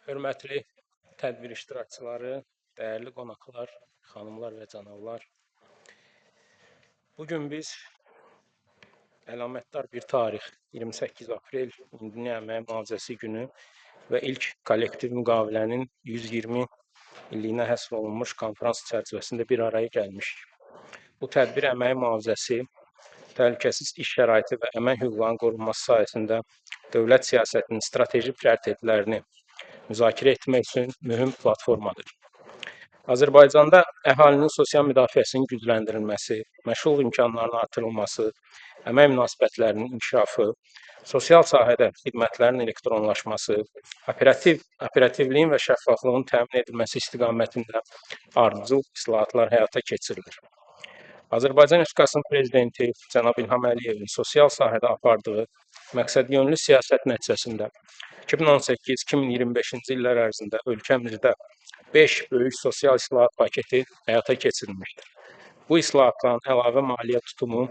Hörmətli tədbir iştirakçıları, dəyərli qonaqlar, xanımlar və cənablar. Bugün biz əlamətdar bir tarix 28 aprel Ümumdünya Əmək Mühafizəsi Günü və ilk kollektiv müqavilənin 120 illiyinə həsr olunmuş konfrans çərçivəsində bir araya gəlmişik. Bu tədbir əmək mühafizəsi, təhlükəsiz iş şəraiti və əmək hüquqlarının qorunması sayəsində dövlət siyasətinin strateji prioritetlərini müzakirə etmək üçün mühüm platformadır. Azərbaycanda əhalinin sosial müdafiəsinin gücləndirilməsi, məşğul imkanlarının artırılması, əmək münasibətlərinin inkişafı, sosial sahədə xidmətlərin elektronlaşması, operativliyin və şəffaflığın təmin edilməsi istiqamətində ardıcıl islahatlar həyata keçirilir. Azərbaycan Respublikasının Prezidenti cənab İlham Əliyevin sosial sahədə apardığı məqsədyönlü siyasət nəticəsində 2018-2025-ci illər ərzində ölkəmizdə 5 böyük sosial islahat paketi həyata keçirilmişdir. Bu islahatların əlavə maliyyə tutumu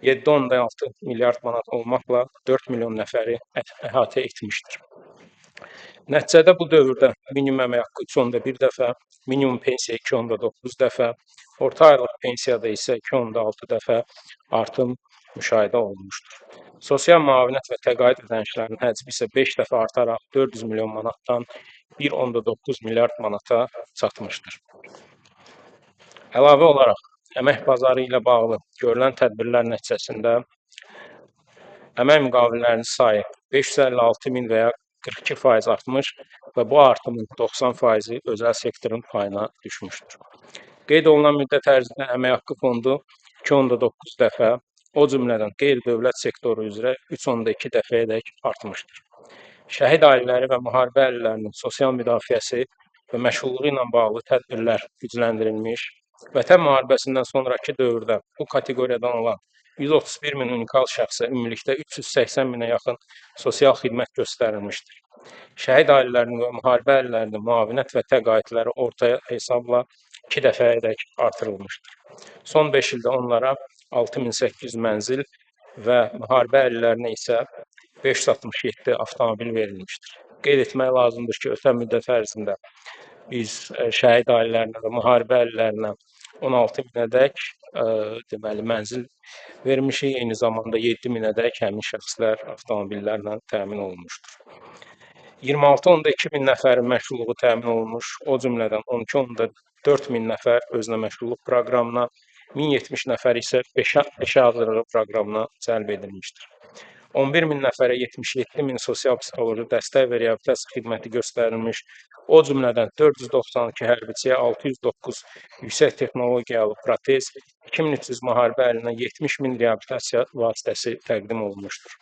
7,6 milyard manat olmaqla 4 milyon nəfəri əhatə etmişdir. Nəticədə bu dövrdə minimum əmək haqqı 3,1 dəfə, minimum pensiya 2,9 dəfə, orta aylıq pensiyada isə 2,6 dəfə artım müşahidə olunmuşdur. Sosial müavinət və təqaüd ödənişlərinin həcmi isə 5 dəfə artaraq 400 milyon manatdan 1,9 milyard manata çatmışdır. Əlavə olaraq, əmək bazarı ilə bağlı görülən tədbirlər nəticəsində əmək müqavilələrinin sayı 556 min və ya 42% artmış və bu artımın 90%-i özəl sektorun payına düşmüşdür. Qeyd olunan müddət ərzində əmək haqqı fondu 2,9 dəfə, o cümlədən qeyri-dövlət sektoru üzrə 3,2 dəfəyədək artmışdır. Şəhid ailələri və müharibə əhlilərinin sosial müdafiəsi və məşğulluğu ilə bağlı tədbirlər gücləndirilmiş, Vətən müharibəsindən sonraki dövrdə bu kateqoriyadan olan 131 min unikal şəxsə ümumilikdə 380 minə yaxın sosial xidmət göstərilmişdir. Şəhid ailələrinin və müharibə əhlilərinin müavinət və təqaüdləri ortaya hesabla 2 dəfəyədək artırılmışdır. Son 5 ildə onlara 6800 mənzil və müharibə əhlilərinə isə 567 avtomobil verilmişdir. Qeyd etmək lazımdır ki, ötən müddət ərzində biz şəhid ailələrinə və müharibə əhlilərinə 16 minədək deməli mənzil vermişik, eyni zamanda 7 minədək həmin şəxslər avtomobillərlə təmin olunmuşdur. 26,2 min nəfərin məşğulluğu təmin olunmuş, o cümlədən 12,4 min nəfər özünə məşğulluq proqramına, 1070 nəfər isə peşə hazırlığı proqramına cəlb edilmişdir. 11 min nəfərə 77 min sosial-psixoloji dəstək və reabilitasiya xidməti göstərilmiş, o cümlədən 492 hərbiçiyə 609 yüksək texnologiyalı protez, 2300 müharibə əhlinə 70 min reabilitasiya vasitəsi təqdim olunmuşdur.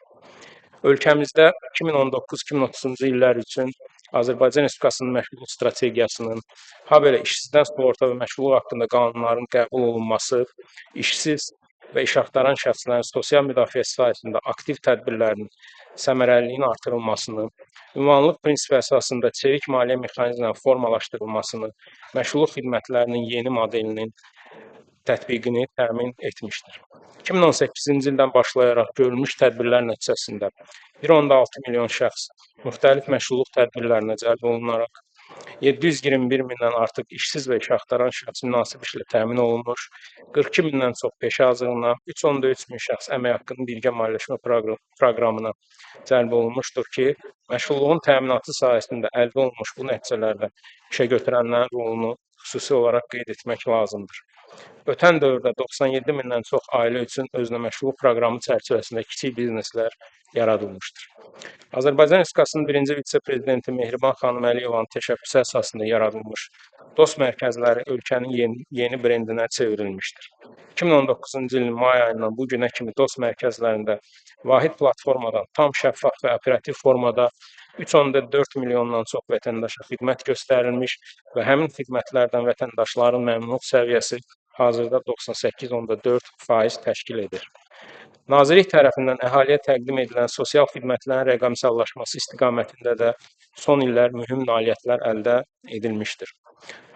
Ölkəmizdə 2019-2030-cu illər üçün Azərbaycan Respublikasının məşğulluq strategiyasının, habelə işsizdən sığorta və məşğulluq haqqında qanunların qəbul olunması, işsiz və iş axtaran şəxslərin sosial müdafiəsi sahəsində aktiv tədbirlərinin səmərəliliyinin artırılmasını, ünvanlıq prinsipi əsasında çevik maliyyə mexanizminin formalaşdırılmasını, məşğulluq xidmətlərinin yeni modelinin tətbiqini təmin etmişdir. 2018-ci ildən başlayaraq görülmüş tədbirlər nəticəsində 1,6 milyon şəxs müxtəlif məşğulluq tədbirlərinə cəlb olunaraq 721 mindən artıq işsiz və iş axtaran şəxs münasib işlə təmin olunmuş, 42 mindən çox peşə hazırlığına, 3,3 min şəxs əmək haqqının birgə maliyyələşmə proqramına cəlb olunmuşdur ki, məşğulluğun təminatı sayəsində əldə olunmuş bu nəticələrdə işə götürənlərin rolunu xüsusi olaraq qeyd etmək lazımdır. Ötən dövrdə 97 mindən çox ailə üçün özünə məşğulluq proqramı çərçivəsində kiçik bizneslər yaradılmışdır. Azərbaycan Respublikasının birinci vitse-prezidenti Mehriban xanım Əliyevanın təşəbbüsü əsasında yaradılmış dost mərkəzləri ölkənin yeni brendinə çevrilmişdir. 2019-cu ilin may ayından bu günə kimi dost mərkəzlərində vahid platformadan tam şəffaf və operativ formada 3,4 milyondan çox vətəndaşa xidmət göstərilmiş və həmin xidmətlərdən vətəndaşların məmnunluq səviyyəsi hazırda 98,4% təşkil edir. Nazirlik tərəfindən əhaliyə təqdim edilən sosial xidmətlərin rəqəmsallaşması istiqamətində də son illər mühüm nailiyyətlər əldə edilmişdir.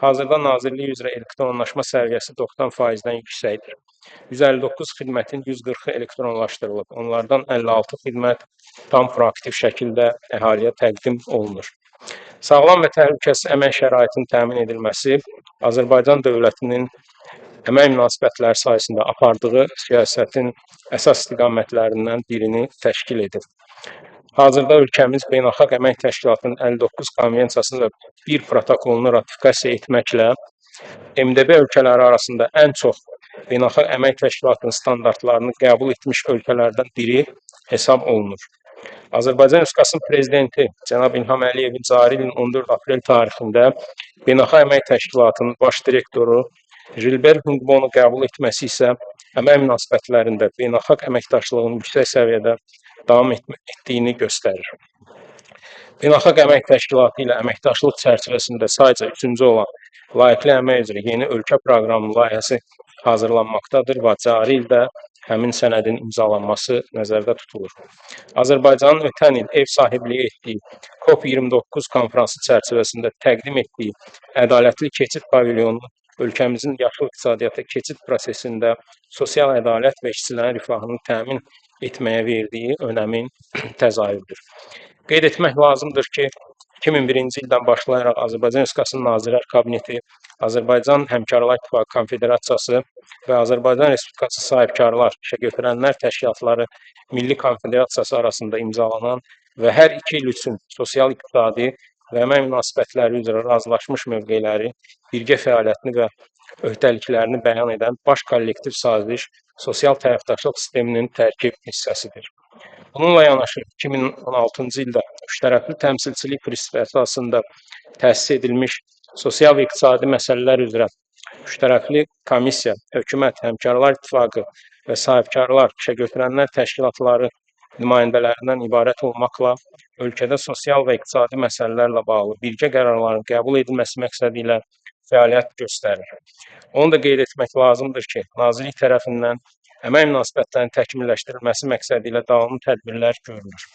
Hazırda Nazirlik üzrə elektronlaşma səviyyəsi 90%-dən yüksəkdir. 159 xidmətin 140-ı elektronlaşdırılıb. Onlardan 56 xidmət tam proaktiv şəkildə əhaliyə təqdim olunur. Sağlam və təhlükəsiz əmək şəraitinin təmin edilməsi Azərbaycan dövlətinin əmək münasibətləri sayəsində apardığı siyasətin əsas istiqamətlərindən birini təşkil edir. Hazırda ölkəmiz Beynəlxalq Əmək Təşkilatının 59 konvensiyasını və bir protokolunu ratifikasiya etməklə MDB ölkələri arasında ən çox Beynəlxalq Əmək Təşkilatının standartlarını qəbul etmiş ölkələrdən biri hesab olunur. Azərbaycan Respublikasının prezidenti cənab İlham Əliyevin cari ilin 14 aprel tarixində Beynəlxalq Əmək Təşkilatının baş direktoru Jilber Hungbonu qəbul etməsi isə əmək münasibətlərində beynəlxalq əməkdaşlığın yüksək səviyyədə davam etdiyini göstərir. Beynəlxalq Əmək Təşkilatı ilə əməkdaşlıq çərçivəsində sayca üçüncü olan layiqli əmək üzrə yeni ölkə proqramının layihəsi hazırlanmaqdadır və cari ildə həmin sənədin imzalanması nəzərdə tutulur. Azərbaycanın ötən il ev sahibliyi etdiyi COP29 konfransı çərçivəsində təqdim etdiyi ədalətli keçid pavilyonu ölkəmizin yaşıl iqtisadiyyata keçid prosesində sosial ədalət və işçilərin rifahını təmin etməyə verdiyi önəmin təzahürüdür. Qeyd etmək lazımdır ki, 2001-ci ildən başlayaraq Azərbaycan Respublikasının Nazirlər Kabineti, Azərbaycan Həmkarlar İttifaqı Konfederasiyası və Azərbaycan Respublikası Sahibkarlar, İşəgötürənlər Təşkilatları Milli Konfederasiyası arasında imzalanan və hər 2 il üçün sosial-iqtisadi və əmək münasibətləri üzrə razılaşmış mövqeləri, birgə fəaliyyətini və öhdəliklərini bəyan edən baş kollektiv saziş sosial tərəfdaşlıq sisteminin tərkib hissəsidir. Bununla yanaşı 2016-cı ildə müştərəkli təmsilçilik prinsipi əsasında təsis edilmiş sosial və iqtisadi məsələlər üzrə müştərəkli komissiya, hökumət, Həmkarlar İttifaqı və sahibkarlar, işəgötürənlər təşkilatları nümayəndələrindən ibarət olmaqla ölkədə sosial və iqtisadi məsələlərlə bağlı birgə qərarların qəbul edilməsi məqsədi ilə fəaliyyət göstərir. Onu da qeyd etmək lazımdır ki, Nazirlik tərəfindən əmək münasibətlərinin təkmilləşdirilməsi məqsədi ilə davamlı tədbirlər görülür.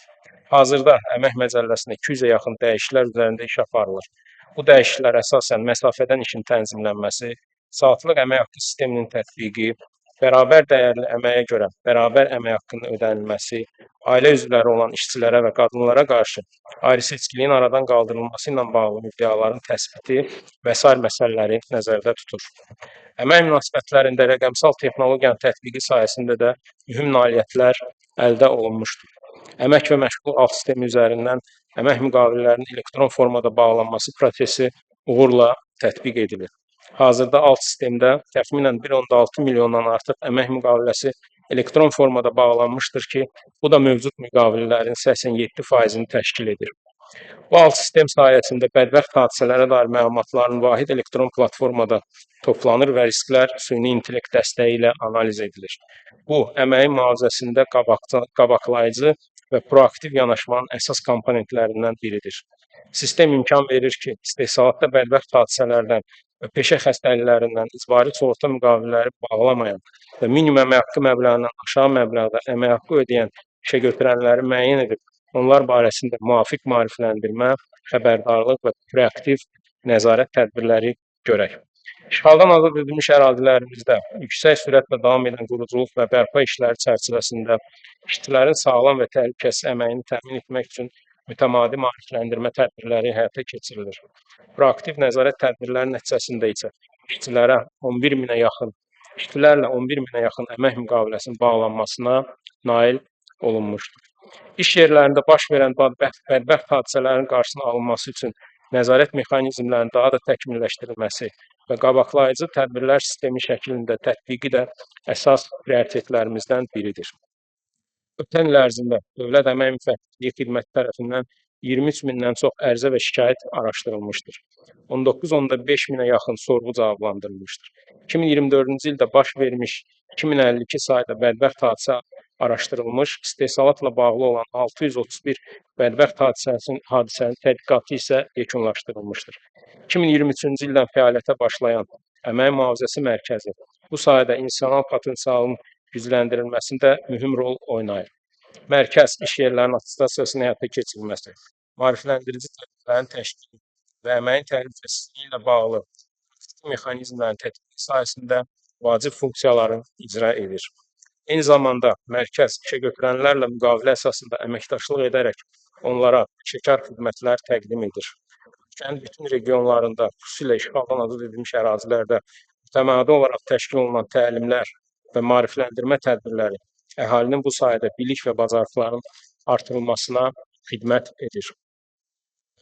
Hazırda əmək məcəlləsində 200-ə yaxın dəyişikliklər üzərində iş aparılır. Bu dəyişikliklər əsasən məsafədən işin tənzimlənməsi, saatlıq əmək haqqı sisteminin tətbiqi, bərabər dəyərli əməyə görə bərabər əmək haqqının ödənilməsi, ailə üzvləri olan işçilərə və qadınlara qarşı ayrı-seçkiliyin aradan qaldırılması ilə bağlı müddəaların təsbiti və sair məsələləri nəzərdə tutur. Əmək münasibətlərində rəqəmsal texnologiyanın tətbiqi sayəsində də mühüm nailiyyətlər əldə olunmuşdur. Əmək və məşğul alt sistemi üzərindən əmək müqavilələrinin elektron formada bağlanması prosesi uğurla tətbiq edilir. Hazırda alt sistemdə təxminən 1.6 milyondan artıq əmək müqaviləsi elektron formada bağlanmışdır ki, bu da mövcud müqavilələrin 87%-ni təşkil edir. Bu alt sistem sayəsində bədbəxt hadisələrə dair məlumatların vahid elektron platformada toplanır və risklər süni intellekt dəstəyi ilə analiz edilir. Bu, əməyin mühafizəsində qabaqlayıcı və proaktiv yanaşmanın əsas komponentlərindən biridir. Sistem imkan verir ki, istehsalatda bədbəxt hadisələrdən və peşə xəstəliklərindən icbari sığorta müqavilələri bağlamayan və minimum əmək haqqı məbləğindən aşağı məbləğdə əmək haqqı ödəyən işəgötürənləri müəyyən edib, onlar barəsində müvafiq maarifləndirmə, xəbərdarlıq və proaktiv nəzarət tədbirləri görək. İşğaldan azad edilmiş ərazilərimizdə yüksək sürətlə davam edən quruculuq və bərpa işləri çərçivəsində işçilərin sağlam və təhlükəsiz əməyini təmin etmək üçün mütəmadi maarifləndirmə tədbirləri həyata keçirilir. Proaktiv nəzarət tədbirləri nəticəsində isə işçilərlə 11 minə yaxın əmək müqaviləsinin bağlanmasına nail olunmuşdur. İş yerlərində baş verən bədbəxt hadisələrin qarşısının alınması üçün nəzarət mexanizmlərinin daha da təkmilləşdirilməsi və qabaqlayıcı tədbirlər sistemi şəklində tətbiqi də əsas prioritetlərimizdən biridir. Ötən il ərzində Dövlət Əmək Müvəffəqiyyətli Xidməti tərəfindən 23 mindən çox ərizə və şikayət araşdırılmışdır. 19.5 minə yaxın sorğu cavablandırılmışdır. 2024-cü ildə baş vermiş 2052 sayda bədbəxt hadisə araşdırılmış, istehsalatla bağlı olan 631 bədbəxt hadisənin tədqiqatı isə yekunlaşdırılmışdır. 2023-cü ildən fəaliyyətə başlayan Əmək Mühafizəsi Mərkəzi bu sayədə insanal potensialın gücləndirilməsində mühüm rol oynayır. Mərkəz iş yerlərinin attestasiyasının həyata keçirilməsi, maarifləndirici tədbirlərin təşkili və əməyin təhlükəsizliyi ilə bağlı mexanizmlərin tətbiqi sayəsində vacib funksiyaları icra edir. Eyni zamanda mərkəz işəgötürənlərlə müqavilə əsasında əməkdaşlıq edərək onlara peşəkar xidmətlər təqdim edir. ölkənin bütün regionlarında, xüsusilə işğaldan azad edilmiş ərazilərdə mütəmadi olaraq təşkil olunan təlimlər və maarifləndirmə tədbirləri əhalinin bu sahədə bilik və bacarıqlarının artırılmasına xidmət edir.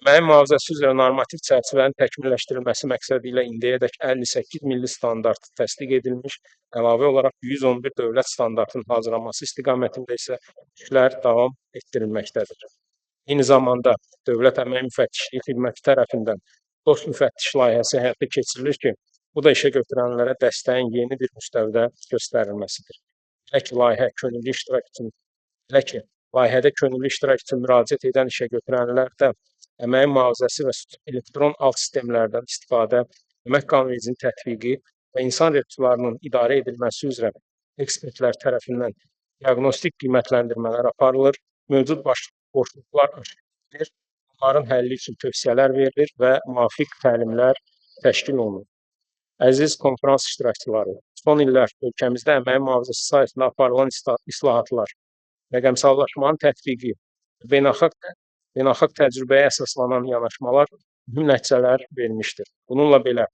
Əməyin mühafizəsi üzrə normativ çərçivənin təkmilləşdirilməsi məqsədilə indiyədək 58 milli standart təsdiq edilmiş, əlavə olaraq 111 dövlət standartının hazırlanması istiqamətində isə işlər davam etdirilməkdədir. Eyni zamanda Dövlət Əmək Müfəttişliyi Xidməti tərəfindən dost müfəttiş layihəsi həyata keçirilir ki, bu da işə götürənlərə dəstəyin yeni bir müstəvidə göstərilməsidir. Belə ki, layihədə könüllü iştirak üçün müraciət edən işə götürənlər də əməyin mühafizəsi və elektron alt sistemlərdən istifadə, əmək qanunvericiliyinin tətbiqi və insan resurslarının idarə edilməsi üzrə ekspertlər tərəfindən diaqnostik qiymətləndirmələr aparılır, mövcud boşluqlar aşkar edilir, onların həlli üçün tövsiyələr verilir və müvafiq təlimlər təşkil olunur. Əziz konfrans iştirakçıları, son illər ölkəmizdə əməyin mühafizəsi sahəsində aparılan islahatlar, rəqəmsallaşmanın tətbiqi, beynəlxalq təcrübəyə əsaslanan yanaşmalar mühüm nəticələr vermişdir. Bununla belə,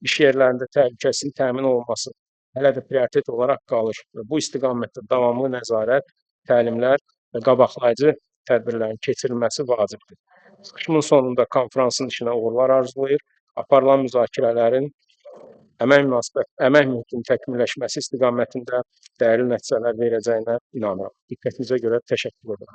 iş yerlərində təhlükəsizliyin təmin olunması hələ də prioritet olaraq qalır və bu istiqamətdə davamlı nəzarət, təlimlər və qabaqlayıcı tədbirlərin keçirilməsi vacibdir. Çıxışımın sonunda konfransın işinə uğurlar arzulayır, aparılan müzakirələrin əmək mühitinin təkmilləşməsi istiqamətində dəyərli nəticələr verəcəyinə inanıram. Diqqətinizə görə təşəkkür edirəm.